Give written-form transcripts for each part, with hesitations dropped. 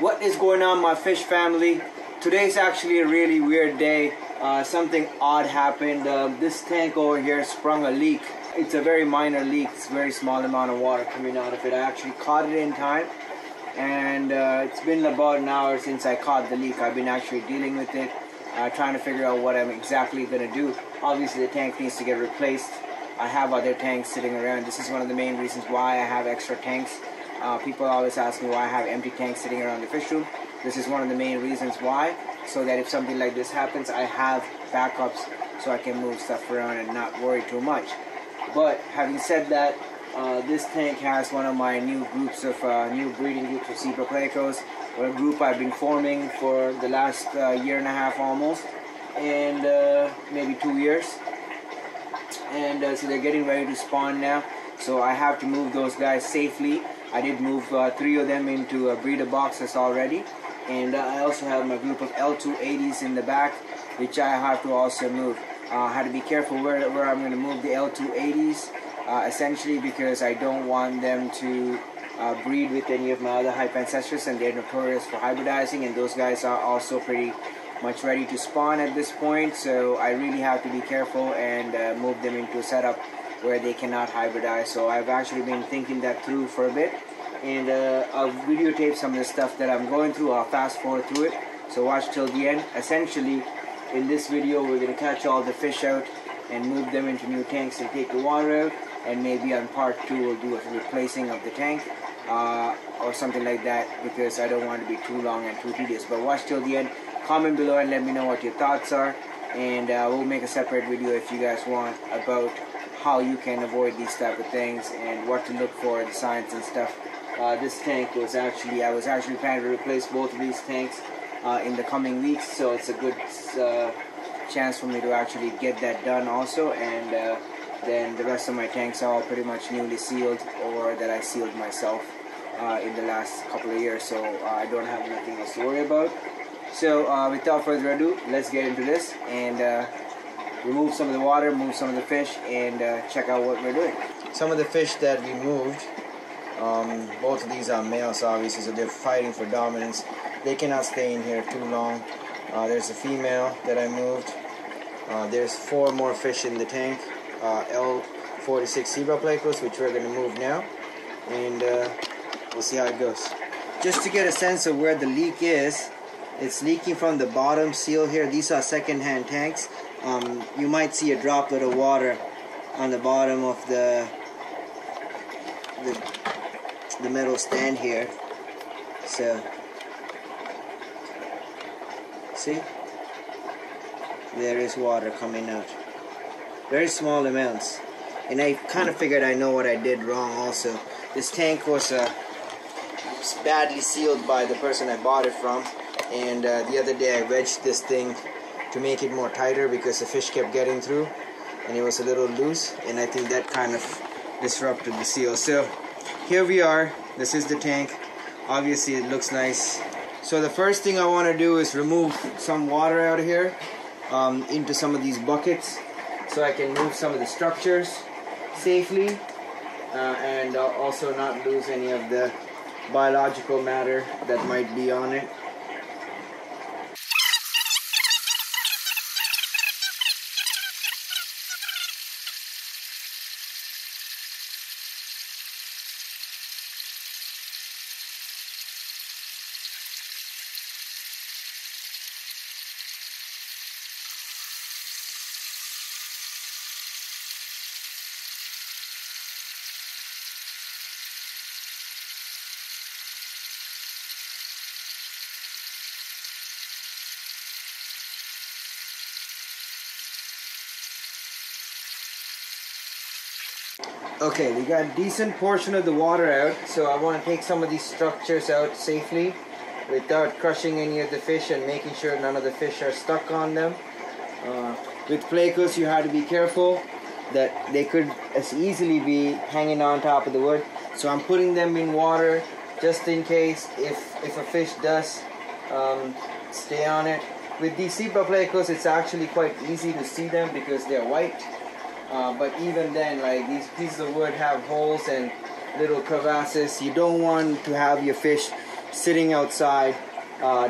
What is going on, my fish family? Today's actually a really weird day. Something odd happened. This tank over here sprung a leak. It's a very minor leak. It's a very small amount of water coming out of it. I actually caught it in time, and it's been about an hour since I caught the leak. I've been actually dealing with it, trying to figure out what I'm exactly going to do. Obviously the tank needs to get replaced. I have other tanks sitting around. This is one of the main reasons why I have extra tanks. People always ask me why I have empty tanks sitting around the fish room. This is one of the main reasons why, so that if something like this happens, I have backups so I can move stuff around and not worry too much. But having said that, this tank has one of my new groups of new breeding groups of zebra plecos, or a group I've been forming for the last year and a half almost, and maybe 2 years. And so they're getting ready to spawn now, so I have to move those guys safely. I did move 3 of them into breeder boxes already, and I also have my group of L280s in the back, which I have to also move. I had to be careful where I'm going to move the L280s, essentially because I don't want them to breed with any of my other hype ancestors, and they're notorious for hybridizing, and those guys are also pretty much ready to spawn at this point, so I really have to be careful and move them into a setup where they cannot hybridize. So I've actually been thinking that through for a bit, and I'll videotape some of the stuff that I'm going through. I'll fast forward through it, so watch till the end. Essentially, in this video we're going to catch all the fish out and move them into new tanks and take the water out, and maybe on part 2 we'll do a replacing of the tank or something like that, because I don't want it to be too long and too tedious. But watch till the end. Comment below and let me know what your thoughts are, and we'll make a separate video if you guys want about how you can avoid these type of things and what to look for in science and stuff. This tank was actually, I was actually planning to replace both of these tanks in the coming weeks, so it's a good chance for me to actually get that done also. And then the rest of my tanks are all pretty much newly sealed, or that I sealed myself in the last couple of years, so I don't have anything else to worry about. So without further ado, let's get into this and remove some of the water, move some of the fish, and check out what we're doing. Some of the fish that we moved, both of these are males obviously, so they're fighting for dominance. They cannot stay in here too long. There's a female that I moved. There's 4 more fish in the tank, L46 zebra plecos, which we're going to move now, and we'll see how it goes. Just to get a sense of where the leak is, it's leaking from the bottom seal here. These are second-hand tanks. You might see a droplet of water on the bottom of the metal stand here. So, see? There is water coming out. Very small amounts. And I kind of figured I know what I did wrong also. This tank was badly sealed by the person I bought it from. And the other day I wedged this thing to make it more tighter because the fish kept getting through and it was a little loose, and I think that kind of disrupted the seal. So here we are. This is the tank. Obviously it looks nice. So the first thing I want to do is remove some water out of here into some of these buckets, so I can move some of the structures safely and also not lose any of the biological matter that might be on it. Okay, we got a decent portion of the water out, so I want to take some of these structures out safely without crushing any of the fish and making sure none of the fish are stuck on them. With plecos, you have to be careful that they could as easily be hanging on top of the wood, so I'm putting them in water just in case if a fish does stay on it. With these zebra plecos, it's actually quite easy to see them because they're white. But even then, like, these pieces of wood have holes and little crevasses. You don't want to have your fish sitting outside,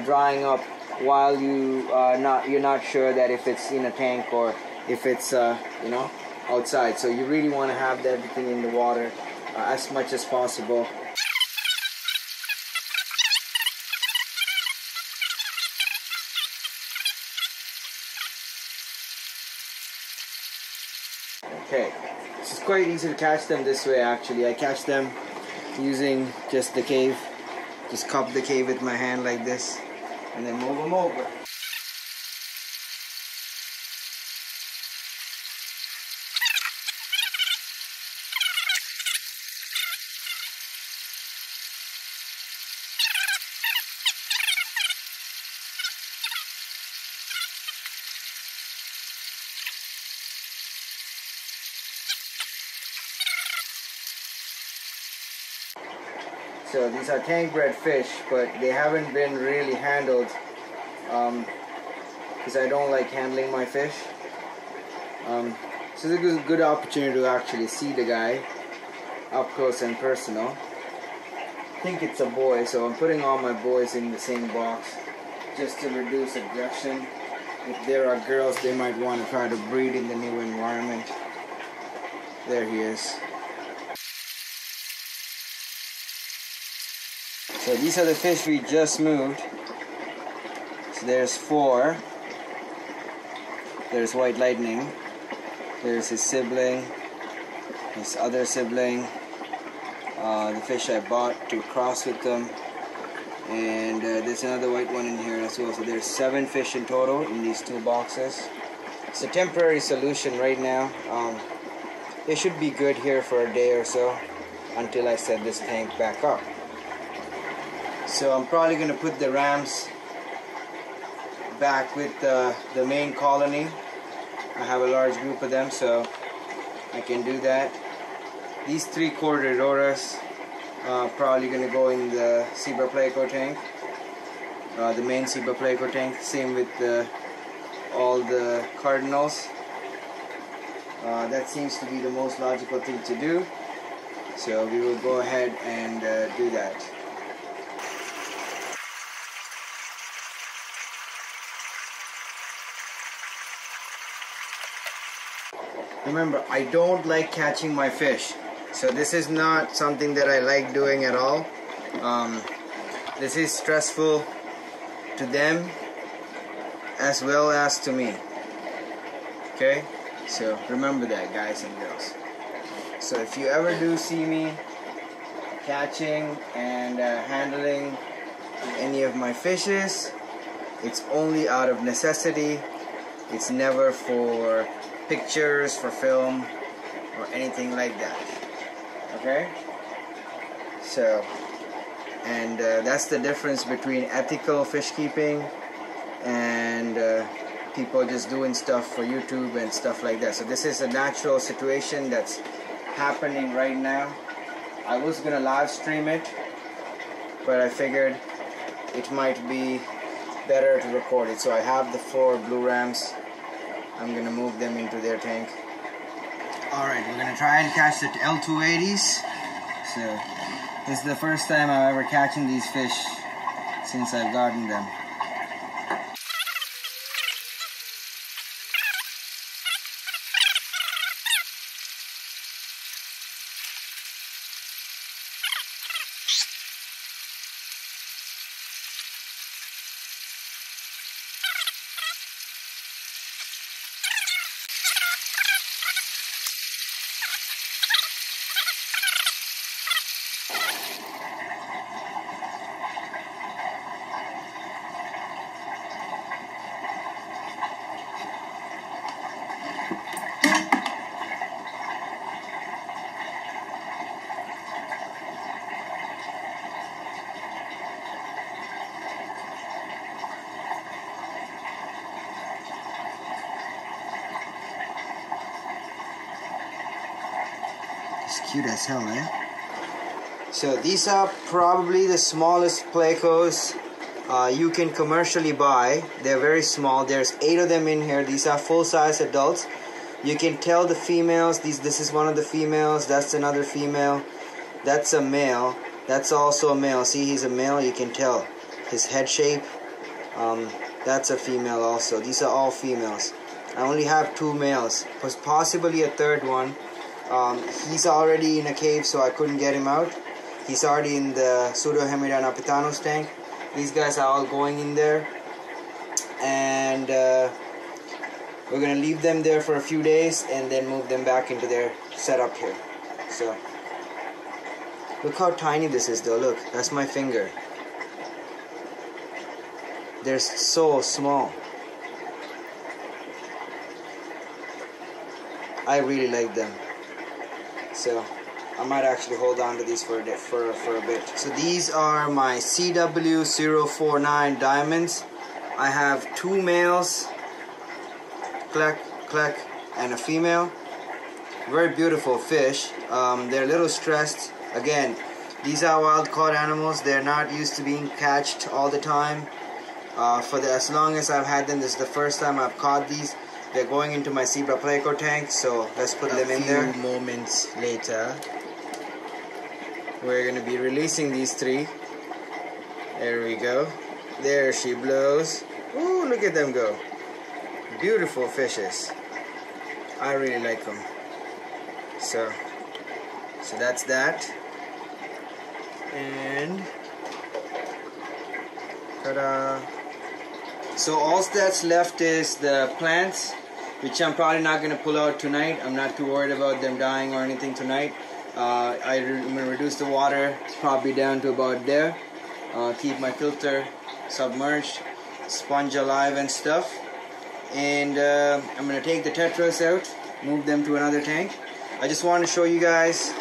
drying up while you're not sure that if it's in a tank or if it's you know, outside. So you really want to have everything in the water as much as possible. Okay, it's quite easy to catch them this way actually. I catch them using just the cave. Just cup the cave with my hand like this and then move them over. So these are tank bred fish, but they haven't been really handled because I don't like handling my fish. So it's a good opportunity to actually see the guy up close and personal. I think it's a boy, so I'm putting all my boys in the same box just to reduce aggression. If there are girls, they might want to try to breed in the new environment. There he is. So these are the fish we just moved. So there's 4. There's White Lightning. There's his sibling. His other sibling. The fish I bought to cross with them. And there's another white one in here as well. So there's 7 fish in total in these 2 boxes. It's a temporary solution right now. They should be good here for a day or so until I set this tank back up. So I'm probably going to put the rams back with the main colony. I have a large group of them, so I can do that. These 3 Cordidoras probably going to go in the Zebra Pleco tank, the main Zebra Pleco tank. Same with all the cardinals. That seems to be the most logical thing to do. So we will go ahead and do that. Remember, I don't like catching my fish, so this is not something that I like doing at all. This is stressful to them as well as to me. Okay, so remember that, guys and girls. So if you ever do see me catching and handling any of my fishes, it's only out of necessity. It's never for pictures, for film, or anything like that. Okay? So, and that's the difference between ethical fish keeping and people just doing stuff for YouTube and stuff like that. So this is a natural situation that's happening right now. I was gonna live stream it, but I figured it might be better to record it. So I have the 4 blue rams. I'm gonna move them into their tank. Alright, we're gonna try and catch the L280s. So this is the first time I'm ever catching these fish since I've gotten them. It's cute as hell, eh? So these are probably the smallest plecos you can commercially buy. They're very small. There's 8 of them in here. These are full-size adults. You can tell the females. This is one of the females. That's another female. That's a male. That's also a male. See, he's a male, you can tell. His head shape. That's a female also. These are all females. I only have 2 males. Possibly a third one. He's already in a cave, so I couldn't get him out. He's already in the Pseudohemida napitanos tank. These guys are all going in there. And we're going to leave them there for a few days and then move them back into their setup here. So, look how tiny this is though. Look, that's my finger. They're so small. I really like them. So I might actually hold on to these for a bit. So these are my CW049 diamonds. I have 2 males, cluck, cluck, and a female. Very beautiful fish. They're a little stressed. Again, these are wild caught animals. They're not used to being catched all the time. As long as I've had them, this is the first time I've caught these. They're going into my zebra pleco tank, so let's put them in there. A few moments later, we're going to be releasing these 3. There we go. There she blows. Ooh, look at them go. Beautiful fishes. I really like them. So that's that. And ta-da. So all that's left is the plants, which I'm probably not going to pull out tonight. I'm not too worried about them dying or anything tonight. I'm going to reduce the water. It's probably down to about there. Keep my filter submerged, sponge alive and stuff. And I'm going to take the tetras out, move them to another tank. I just want to show you guys.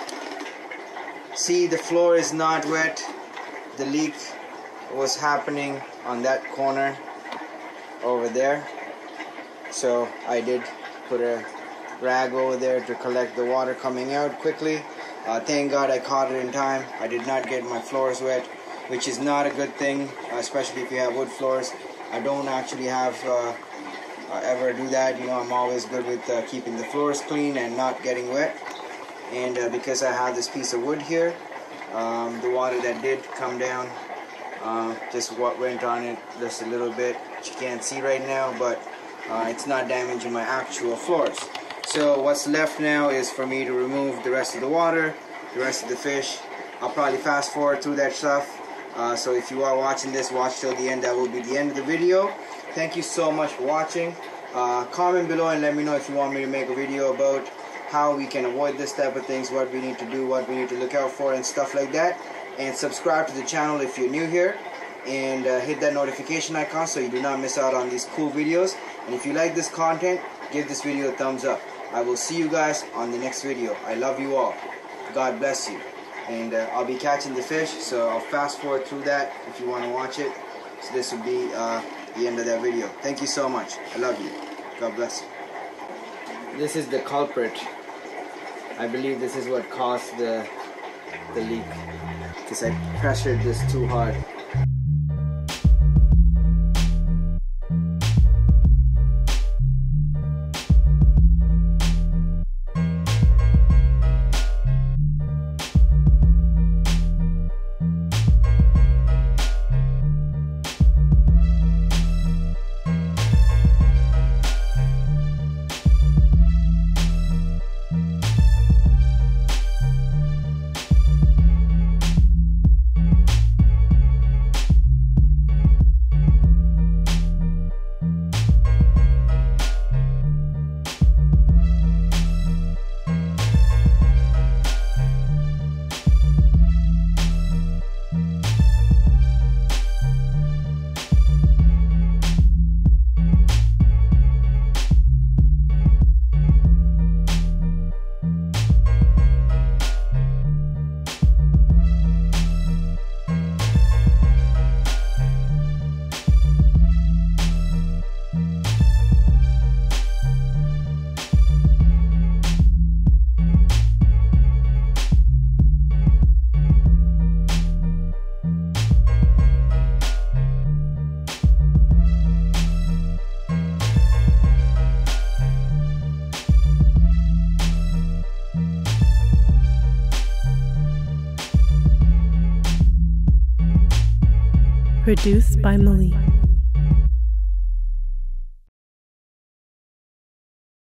See, the floor is not wet. The leak was happening on that corner over there, so I did put a rag over there to collect the water coming out quickly. Thank God I caught it in time. I did not get my floors wet, which is not a good thing, especially if you have wood floors. I don't actually have ever do that. You know, I'm always good with keeping the floors clean and not getting wet. And because I have this piece of wood here, the water that did come down, just what went on it just a little bit, which you can't see right now, but it's not damaging my actual floors. So what's left now is for me to remove the rest of the water, the rest of the fish. I'll probably fast forward through that stuff. So if you are watching this, watch till the end. That will be the end of the video. Thank you so much for watching. Comment below and let me know if you want me to make a video about how we can avoid this type of things, what we need to do, what we need to look out for, and stuff like that. And subscribe to the channel if you're new here, and hit that notification icon so you do not miss out on these cool videos. And if you like this content, give this video a thumbs up. I will see you guys on the next video. I love you all. God bless you. And I'll be catching the fish, so I'll fast forward through that if you want to watch it. So this will be the end of that video. Thank you so much. I love you. God bless you. This is the culprit. I believe this is what caused the leak, because I pressured this too hard. Produced by Malik.